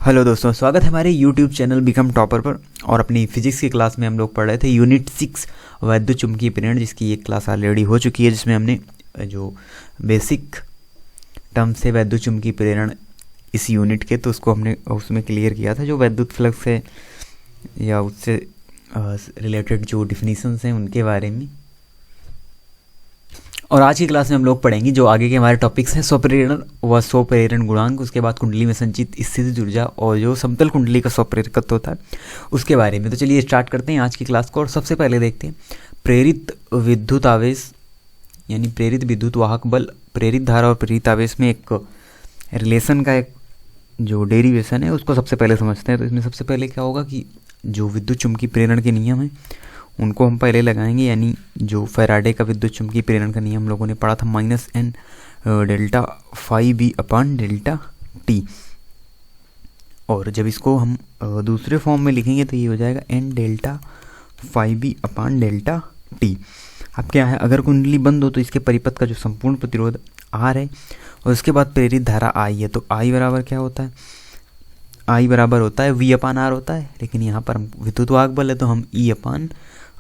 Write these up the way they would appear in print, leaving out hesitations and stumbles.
Hello दोस्तों, स्वागत है हमारे यूट्यूब चैनल बिकम टॉपर पर। और अपनी फिजिक्स की क्लास में हम लोग पढ़ रहे थे यूनिट 6 वैद्युत चुम्बकीय प्रेरण, जिसकी एक क्लास ऑलरेडी हो चुकी है, जिसमें हमने जो बेसिक टर्म्स है वैद्युत चुम्बकीय प्रेरण इस यूनिट के, तो उसको हमने उसमें क्लियर किया था। जो वैद्युत फ्लक्स है या उससे रिलेटेड जो डिफिनीशंस हैं उनके बारे में। और आज की क्लास में हम लोग पढ़ेंगे जो आगे के हमारे टॉपिक्स हैं, स्वप्रेरण व स्वप्रेरण गुणांक, उसके बाद कुंडली में संचित स्थितिज ऊर्जा और जो समतल कुंडली का स्वप्रेरकत्व होता है उसके बारे में। तो चलिए स्टार्ट करते हैं आज की क्लास को। और सबसे पहले देखते हैं प्रेरित विद्युत आवेश यानी प्रेरित विद्युत वाहक बल, प्रेरित धारा और प्रेरित आवेश में एक रिलेशन का एक जो डेरिवेशन है उसको सबसे पहले समझते हैं। तो इसमें सबसे पहले क्या होगा कि जो विद्युत चुम्बकीय प्रेरण के नियम हैं उनको हम पहले लगाएंगे, यानी जो फैराडे का विद्युत चुम्बकीय प्रेरण का नियम हम लोगों ने पढ़ा था, -n delta phi B upon delta t. और जब इसको हम दूसरे फॉर्म में लिखेंगे तो ये हो जाएगा n delta phi B upon delta t. अब क्या है, अगर कुंडली बंद हो तो इसके परिपथ का जो संपूर्ण प्रतिरोध R है और उसके बाद प्रेरित धारा I है, तो I बराबर क्या होता है, I बराबर होता है V अपान R होता है। लेकिन यहाँ पर हम विद्युत वाहक बल है तो हम E अपान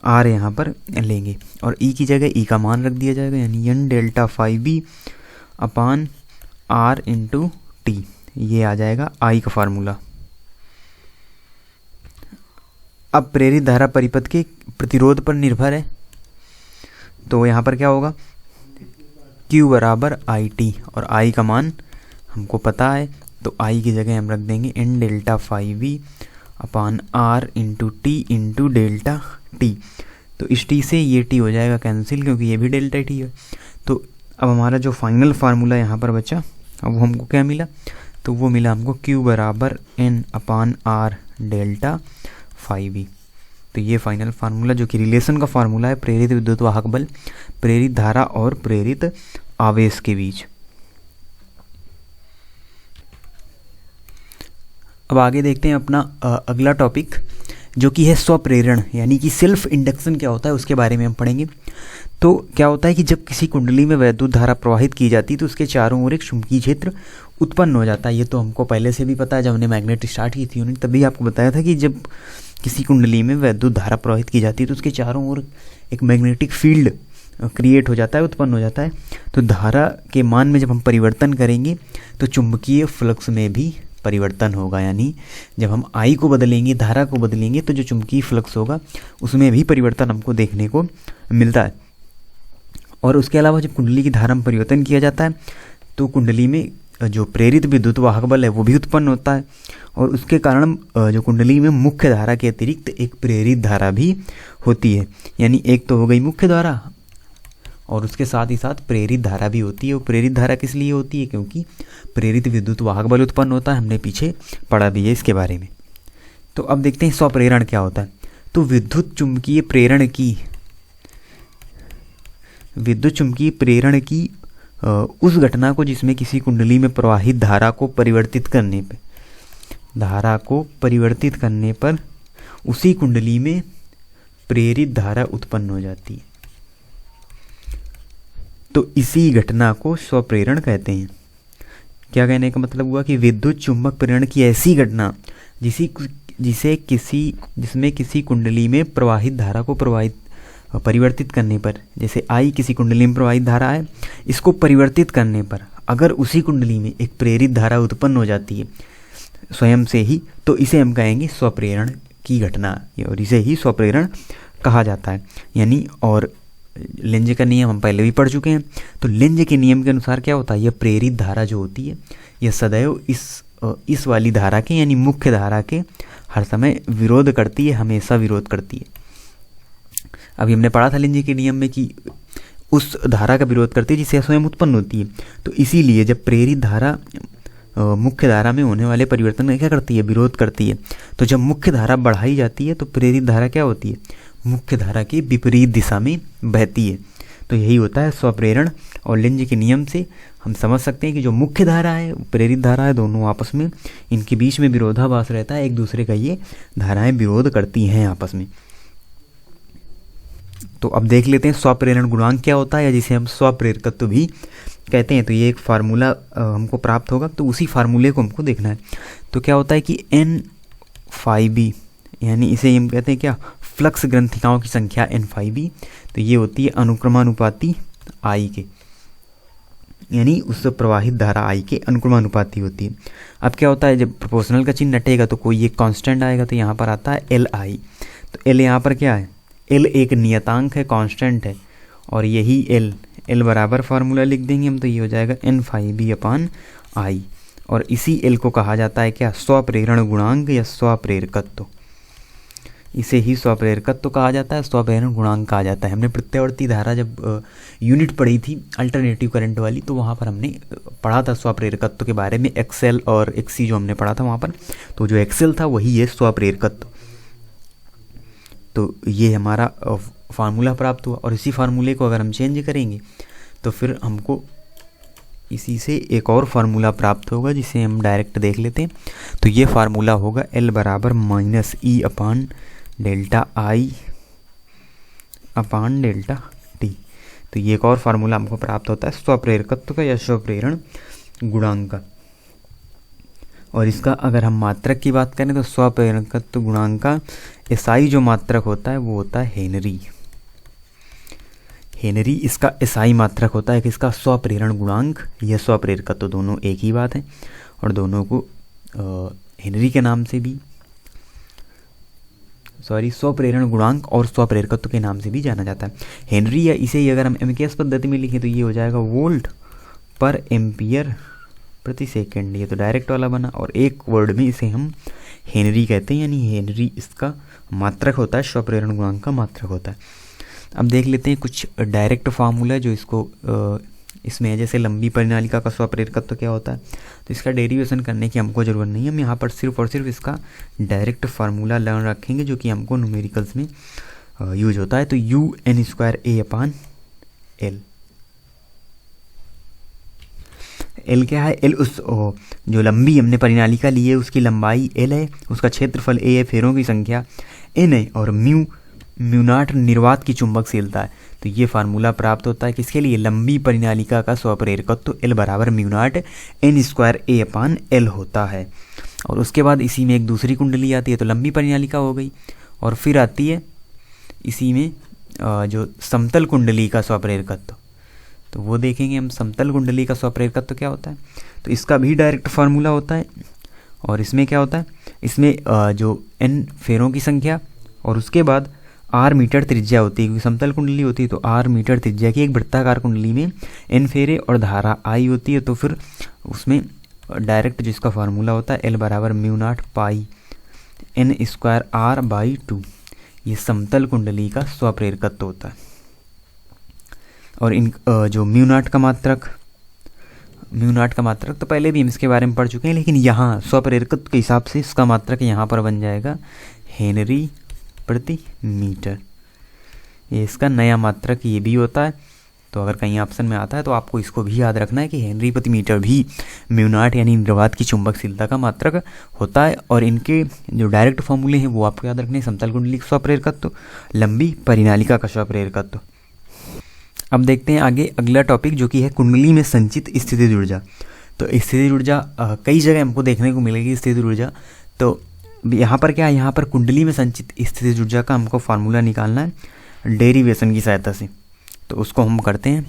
R यहाँ पर लेंगे और E की जगह E का मान रख दिया जाएगा, यानी n डेल्टा फाई बी अपान R इंटू टी। ये आ जाएगा I का फार्मूला। अब प्रेरित धारा परिपथ के प्रतिरोध पर निर्भर है, तो यहाँ पर क्या होगा, Q बराबर IT और I का मान हमको पता है, तो I की जगह हम रख देंगे n डेल्टा फाई बी अपान R into T into delta T. तो इस टी से ये टी हो जाएगा कैंसिल, क्योंकि ये भी डेल्टा टी है। तो अब हमारा जो फाइनल फार्मूला यहाँ पर बचा, अब हमको क्या मिला, तो वो मिला हमको Q बराबर n अपान R डेल्टा फाई बी। तो ये फाइनल फार्मूला जो कि रिलेशन का फार्मूला है प्रेरित विद्युत वाहक बल, प्रेरित धारा और प्रेरित आवेश के बीच। अब आगे देखते हैं अपना अगला टॉपिक, जो कि है स्वप्रेरण, यानी कि सेल्फ इंडक्शन क्या होता है उसके बारे में हम पढ़ेंगे। तो क्या होता है कि जब किसी कुंडली में वैद्युत धारा प्रवाहित की जाती है तो उसके चारों ओर एक चुंबकीय क्षेत्र उत्पन्न हो जाता है। ये तो हमको पहले से भी पता है, जब हमने मैग्नेट स्टार्ट की थी उन्होंने तभी आपको बताया था कि जब किसी कुंडली में वैद्युत धारा प्रवाहित की जाती है तो उसके चारों ओर एक मैग्नेटिक फील्ड क्रिएट हो जाता है, उत्पन्न हो जाता है। तो धारा के मान में जब हम परिवर्तन करेंगे तो चुंबकीय फ्लक्स में भी परिवर्तन होगा, यानी जब हम I को बदलेंगे, धारा को बदलेंगे, तो जो चुंबकीय फ्लक्स होगा उसमें भी परिवर्तन हमको देखने को मिलता है। और उसके अलावा जब कुंडली की धारा में परिवर्तन किया जाता है तो कुंडली में जो प्रेरित विद्युत वाहक बल है वो भी उत्पन्न होता है, और उसके कारण जो कुंडली में मुख्य धारा के अतिरिक्त एक प्रेरित धारा भी होती है। यानी एक तो हो गई मुख्य धारा और उसके साथ ही साथ प्रेरित धारा भी होती है। और प्रेरित धारा किस लिए होती है, क्योंकि प्रेरित विद्युत वाहक बल उत्पन्न होता है, हमने पीछे पढ़ा भी है इसके बारे में। तो अब देखते हैं स्वप्रेरण क्या होता है। तो विद्युत चुम्बकीय प्रेरण की उस घटना को जिसमें किसी कुंडली में प्रवाहित धारा को परिवर्तित करने पर उसी कुंडली में प्रेरित धारा उत्पन्न हो जाती है, तो इसी घटना को स्वप्रेरण कहते हैं। क्या कहने का मतलब हुआ कि विद्युत चुंबक प्रेरण की ऐसी घटना जिसमें किसी कुंडली में प्रवाहित धारा को परिवर्तित करने पर, जैसे I किसी कुंडली में प्रवाहित धारा है, इसको परिवर्तित करने पर अगर उसी कुंडली में एक प्रेरित धारा उत्पन्न हो जाती है स्वयं से ही, तो इसे हम कहेंगे स्वप्रेरण की घटना, और इसे ही स्वप्रेरण कहा जाता है। यानी और लेंज का नियम हम पहले भी पढ़ चुके हैं। तो लेंज के नियम के अनुसार क्या होता है, यह प्रेरित धारा जो होती है यह सदैव इस वाली धारा के यानी मुख्य धारा के हर समय विरोध करती है, हमेशा विरोध करती है। अभी हमने पढ़ा था लेंज के नियम में कि उस धारा का विरोध करती है जिससे स्वयं उत्पन्न होती है। तो इसीलिए जब प्रेरित धारा मुख्य धारा में होने वाले परिवर्तन में क्या करती है, विरोध करती है। तो जब मुख्य धारा बढ़ाई जाती है तो प्रेरित धारा क्या होती है, मुख्य धारा की विपरीत दिशा में बहती है। तो यही होता है स्वप्रेरण। और लेंज के नियम से हम समझ सकते हैं कि जो मुख्य धारा है, प्रेरित धारा है, दोनों आपस में इनके बीच में विरोधाभास रहता है, एक दूसरे का ये धाराएं विरोध करती हैं आपस में। तो अब देख लेते हैं स्वप्रेरण गुणांक क्या होता है, या जिसे हम स्वप्रेरकत्व भी कहते हैं। तो ये एक फार्मूला हमको प्राप्त होगा, तो उसी फार्मूले को हमको देखना है। तो क्या होता है कि एन फाई बी, यानी इसे हम कहते हैं क्या, फ्लक्स ग्रंथिकाओं की संख्या एन फाई बी। तो ये होती है अनुक्रमानुपाती आई के, यानी उस प्रवाहित धारा आई के अनुक्रमानुपाती होती है। अब क्या होता है, जब प्रोपोर्शनल का चिन्ह हटेगा तो कोई एक कांस्टेंट आएगा, तो यहाँ पर आता है एल आई। तो एल यहाँ पर क्या है, एल एक नियतांक है, कांस्टेंट है, और यही एल बराबर फार्मूला लिख देंगे हम, तो ये हो जाएगा एन फाई बी अपान आई। और इसी एल को कहा जाता है क्या, स्वप्रेरण गुणांक या स्वप्रेरकत्व। इसे ही स्वप्रेरकत्व कहा जाता है, स्वप्रेरण गुणांक कहा जाता है। हमने प्रत्यावर्ती धारा जब यूनिट पढ़ी थी अल्टरनेटिव करंट वाली, तो वहाँ पर हमने पढ़ा था स्वप्रेरकत्व के बारे में, एक्सएल और एक्सी जो हमने पढ़ा था वहाँ पर। तो जो एक्सएल था वही है स्वप्रेरकत्व। तो ये हमारा फार्मूला प्राप्त हुआ, और इसी फार्मूले को अगर हम चेंज करेंगे तो फिर हमको इसी से एक और फार्मूला प्राप्त होगा, जिसे हम डायरेक्ट देख लेते हैं। तो ये फार्मूला होगा एल बराबर माइनस ई अपान डेल्टा आई अपान डेल्टा टी। तो ये एक और फार्मूला हमको प्राप्त होता है स्वप्रेरकत्व का या स्वप्रेरण गुणांक का। और इसका अगर हम मात्रक की बात करें तो स्वप्रेरकत्व गुणांक का एसआई जो मात्रक होता है वो होता है हेनरी। हेनरी इसका एसआई मात्रक होता है कि इसका स्वप्रेरण गुणांक या स्वप्रेरकत्व दोनों एक ही बात है, और दोनों को हेनरी के नाम से भी स्वप्रेरण गुणांक और स्वप्रेरकत्व के नाम से भी जाना जाता है। हेनरी, या इसे ही अगर हम एमकेएस पद्धति में लिखें तो ये हो जाएगा वोल्ट पर एम्पियर प्रति सेकंड। ये तो डायरेक्ट वाला बना, और एक वर्ड में इसे हम हेनरी कहते हैं, यानी हेनरी इसका मात्रक होता है, स्वप्रेरण गुणांक का मात्रक होता है। अब देख लेते हैं कुछ डायरेक्ट फार्मूला जो इसको इसमें, जैसे लंबी परिनालिका का स्वप्रेरकत्व क्या होता है। तो इसका डेरिवेशन करने की हमको ज़रूरत नहीं है, हम यहाँ पर सिर्फ और सिर्फ इसका डायरेक्ट फार्मूला लर्न रखेंगे, जो कि हमको न्यूमेरिकल्स में यूज होता है। तो u n square A upon L. L क्या है, एल उस जो लंबी हमने परिनालिका ली है उसकी लंबाई एल है, उसका क्षेत्रफल ए है, फेरों की संख्या एन है, और म्यू नॉट निर्वात की चुंबकशीलता है। तो ये फार्मूला प्राप्त होता है किसके लिए, लंबी परिनालिका का स्वप्रेरकत्व एल बराबर mu not an square A upon L होता है। और उसके बाद इसी में एक दूसरी कुंडली आती है, तो लंबी परिनालिका हो गई, और फिर आती है इसी में जो समतल कुंडली का स्वप्रेरकत्व। तो वो देखेंगे हम, समतल कुंडली का स्वप्रेरकत्व क्या होता है। तो इसका भी डायरेक्ट फार्मूला होता है, और इसमें क्या होता है, इसमें जो एन फेरों की संख्या और उसके बाद आर मीटर त्रिज्या होती है, क्योंकि समतल कुंडली होती है। तो आर मीटर त्रिज्या की एक वृत्ताकार कुंडली में एन फेरे और धारा आई होती है। तो फिर उसमें डायरेक्ट जिसका फार्मूला होता है एल बराबर mu not pi n square r by 2। ये समतल कुंडली का स्वप्रेरकत्व होता है। और इन जो म्यू नॉट का मात्रक तो पहले भी हम इसके बारे में पढ़ चुके हैं, लेकिन यहाँ स्वप्रेरकत्व के हिसाब से इसका मात्रक यहाँ पर बन जाएगा हेनरी प्रति मीटर। ये इसका नया मात्रक ये भी होता है। तो अगर कहीं ऑप्शन में आता है तो आपको इसको भी याद रखना है कि हेनरी प्रति मीटर भी म्यू नॉट यानी निर्वात की चुंबकशीलता का मात्रक होता है। और इनके जो डायरेक्ट फॉर्मूले हैं वो आपको याद रखने हैं, समतल कुंडली का स्वप्रेरकत्व, लंबी परिनालिका का स्वप्रेरकत्व। अब देखते हैं आगे अगला टॉपिक, जो कि है कुंडली में संचित स्थितिज ऊर्जा। तो स्थितिज ऊर्जा कई जगह हमको देखने को मिलेगी स्थितिज ऊर्जा। तो यहाँ पर क्या है, यहाँ पर कुंडली में संचित स्थितिज ऊर्जा का हमको फार्मूला निकालना है डेरिवेशन की सहायता से। तो उसको हम करते हैं।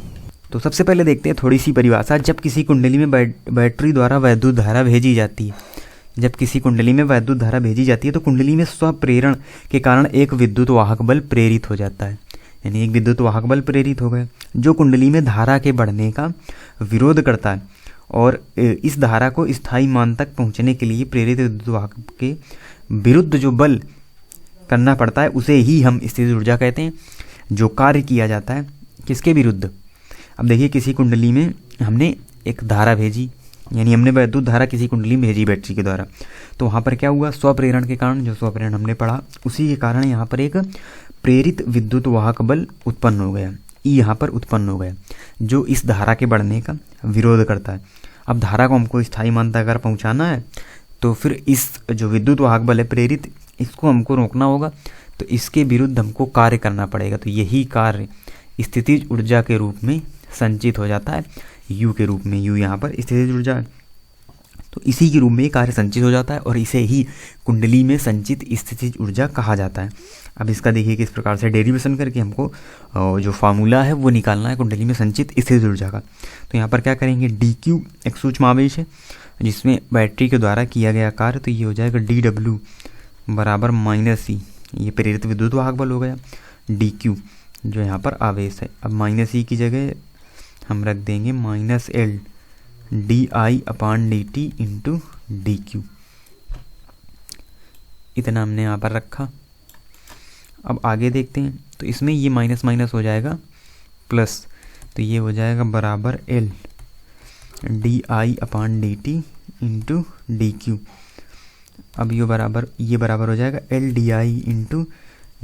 तो सबसे पहले देखते हैं थोड़ी सी परिभाषा। जब किसी कुंडली में बैटरी द्वारा वैद्युत धारा भेजी जाती है, तो कुंडली में स्वप्रेरण के कारण एक विद्युत वाहक बल प्रेरित हो जाता है, यानी एक विद्युत वाहक बल प्रेरित हो गया जो कुंडली में धारा के बढ़ने का विरोध करता है। और इस धारा को स्थायी मान तक पहुंचने के लिए प्रेरित विद्युत वाहक के विरुद्ध जो बल करना पड़ता है उसे ही हम स्थितिज ऊर्जा कहते हैं। जो कार्य किया जाता है किसके विरुद्ध। अब देखिए किसी कुंडली में हमने एक धारा भेजी, यानी हमने वैद्युत धारा किसी कुंडली में भेजी बैटरी के द्वारा। तो वहाँ पर क्या हुआ, स्वप्रेरण के कारण, जो स्वप्रेरण हमने पढ़ा उसी के कारण यहाँ पर एक प्रेरित विद्युत वाहक बल उत्पन्न हो गया, ई यहाँ पर उत्पन्न हो गया, जो इस धारा के बढ़ने का विरोध करता है। अब धारा को हमको स्थायी मान तक अगर पहुँचाना है तो फिर इस जो विद्युत वाहक बल है प्रेरित, इसको हमको रोकना होगा। तो इसके विरुद्ध हमको कार्य करना पड़ेगा। तो यही कार्य स्थितिज ऊर्जा के रूप में संचित हो जाता है, U के रूप में। U यहाँ पर स्थितिज ऊर्जा है, तो इसी के रूप में कार्य संचित हो जाता है और इसे ही कुंडली में संचित स्थितिज ऊर्जा कहा जाता है। अब इसका देखिए किस प्रकार से डेरिवेशन करके हमको जो फार्मूला है वो निकालना है कुंडली में संचित स्थितिज ऊर्जा का। तो यहाँ पर क्या करेंगे, dq एक सूक्ष्म आवेश है जिसमें बैटरी के द्वारा किया गया कार्य, तो ये हो जाएगा dw बराबर -e, ये प्रेरित विद्युत वाहक बल हो गया, dq जो यहाँ पर आवेश है। अब -e की जगह हम रख देंगे -L di/dt इंटू dq, इतना हमने यहाँ पर रखा। अब आगे देखते हैं, तो इसमें ये माइनस माइनस हो जाएगा प्लस, तो ये हो जाएगा बराबर L di/dt इंटू dq। अब ये बराबर हो जाएगा L di इंटू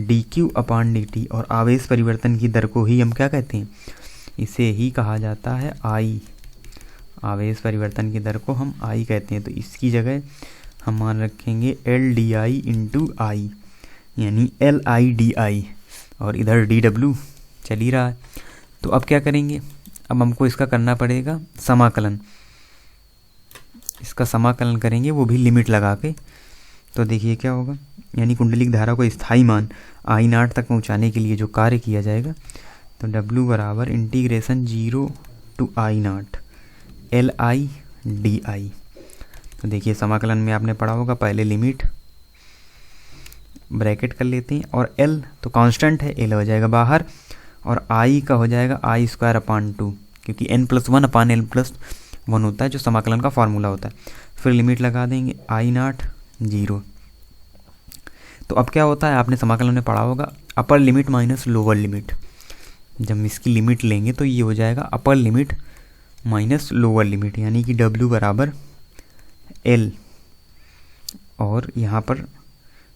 dq/dt, और आवेश परिवर्तन की दर को ही हम क्या कहते हैं, इसे ही कहा जाता है I। आवेश परिवर्तन की दर को हम I कहते हैं। तो इसकी जगह हम मान रखेंगे L di इंटू I, यानी LI/DI, और इधर dW चल ही रहा है। तो अब क्या करेंगे, अब हमको इसका करना पड़ेगा समाकलन। इसका समाकलन करेंगे वो भी लिमिट लगा के। तो देखिए क्या होगा, यानी कुंडलिक धारा को स्थायी मान I0 तक पहुंचाने के लिए जो कार्य किया जाएगा, तो W बराबर (0 to I0 LI/DI। तो देखिए समाकलन में आपने पढ़ा होगा, पहले लिमिट ब्रैकेट कर लेते हैं, और L तो कांस्टेंट है, L हो जाएगा बाहर, और I का हो जाएगा I²/2, क्योंकि n+1/n+1 होता है जो समाकलन का फार्मूला होता है। फिर लिमिट लगा देंगे I0 0। तो अब क्या होता है, आपने समाकलन में पढ़ा होगा upper limit minus lower limit. जब हम इसकी लिमिट लेंगे तो ये हो जाएगा upper limit minus lower limit, यानी कि W बराबर L, और यहाँ पर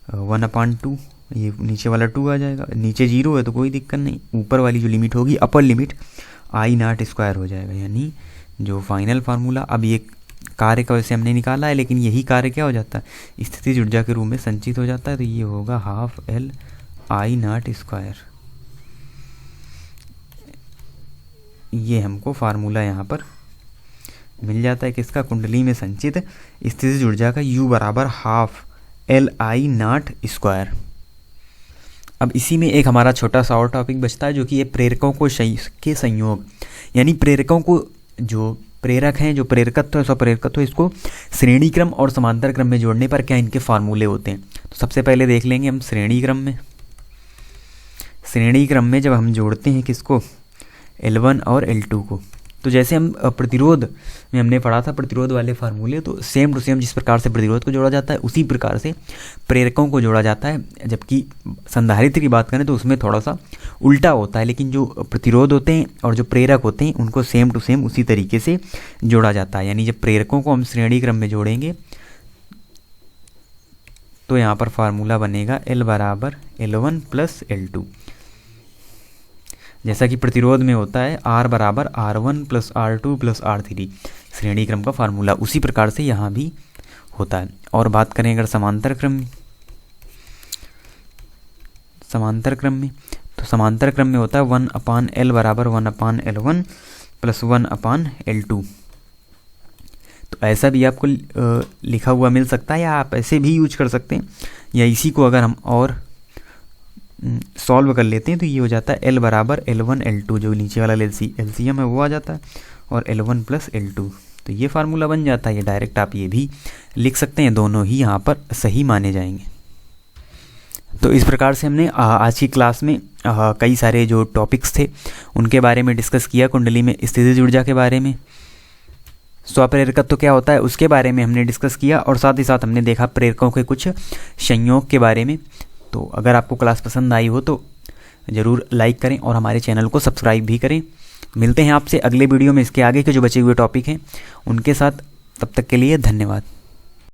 1/2, ये नीचे वाला 2 आ जाएगा, नीचे 0 है तो कोई दिक्कत नहीं, ऊपर वाली जो लिमिट होगी अपर लिमिट I0² हो जाएगा। यानी जो फाइनल फार्मूला, अब ये कार्य का वैसे हमने निकाला है, लेकिन यही कार्य क्या हो जाता है, स्थितिज ऊर्जा के रूप में संचित हो जाता है। तो ये होगा ½ L I0²। ये हमको फार्मूला यहाँ पर मिल जाता है किसका, कुंडली में संचित स्थितिज ऊर्जा का, U बराबर ½ LI0²। अब इसी में एक हमारा छोटा सा और टॉपिक बचता है, जो कि ये प्रेरकों के संयोग, यानी प्रेरकों को, जो प्रेरक हैं, जो प्रेरकत्व है, स्वप्रेरकत्व, इसको श्रेणी क्रम और समांतर क्रम में जोड़ने पर क्या इनके फार्मूले होते हैं। तो सबसे पहले देख लेंगे हम श्रेणी क्रम में। श्रेणी क्रम में जब हम जोड़ते हैं किसको, L1 और L2 को, तो जैसे हम प्रतिरोध में हमने पढ़ा था प्रतिरोध वाले फार्मूले, तो सेम टू सेम जिस प्रकार से प्रतिरोध को जोड़ा जाता है उसी प्रकार से प्रेरकों को जोड़ा जाता है। जबकि संधारित्र की बात करें तो उसमें थोड़ा सा उल्टा होता है, लेकिन जो प्रतिरोध होते हैं और जो प्रेरक होते हैं उनको सेम टू सेम उसी तरीके से जोड़ा जाता है। यानी जब प्रेरकों को हम श्रेणी क्रम में जोड़ेंगे तो यहाँ पर फार्मूला बनेगा L बराबर L1 + L2। जैसा कि प्रतिरोध में होता है R बराबर R1 + R2 + R3, श्रेणी क्रम का फार्मूला, उसी प्रकार से यहाँ भी होता है। और बात करें अगर समांतर क्रम में, तो समांतर क्रम में होता है 1/L बराबर 1/L1 + 1/L2। तो ऐसा भी आपको लिखा हुआ मिल सकता है, या आप ऐसे भी यूज कर सकते हैं, या इसी को अगर हम और सॉल्व कर लेते हैं तो ये हो जाता है L बराबर L1 L2, जो नीचे वाला LCM है वो आ जाता है, और L1 + L2। तो ये फार्मूला बन जाता है। ये डायरेक्ट आप ये भी लिख सकते हैं, दोनों ही यहाँ पर सही माने जाएंगे। तो इस प्रकार से हमने आज की क्लास में कई सारे जो टॉपिक्स थे उनके बारे में डिस्कस किया। कुंडली में स्थितिज ऊर्जा के बारे में, स्वप्रेरकत्व तो क्या होता है उसके बारे में हमने डिस्कस किया, और साथ ही साथ हमने देखा प्रेरकों के कुछ संयोग के बारे में। तो अगर आपको क्लास पसंद आई हो तो ज़रूर लाइक करें और हमारे चैनल को सब्सक्राइब भी करें। मिलते हैं आपसे अगले वीडियो में इसके आगे के जो बचे हुए टॉपिक हैं उनके साथ। तब तक के लिए धन्यवाद।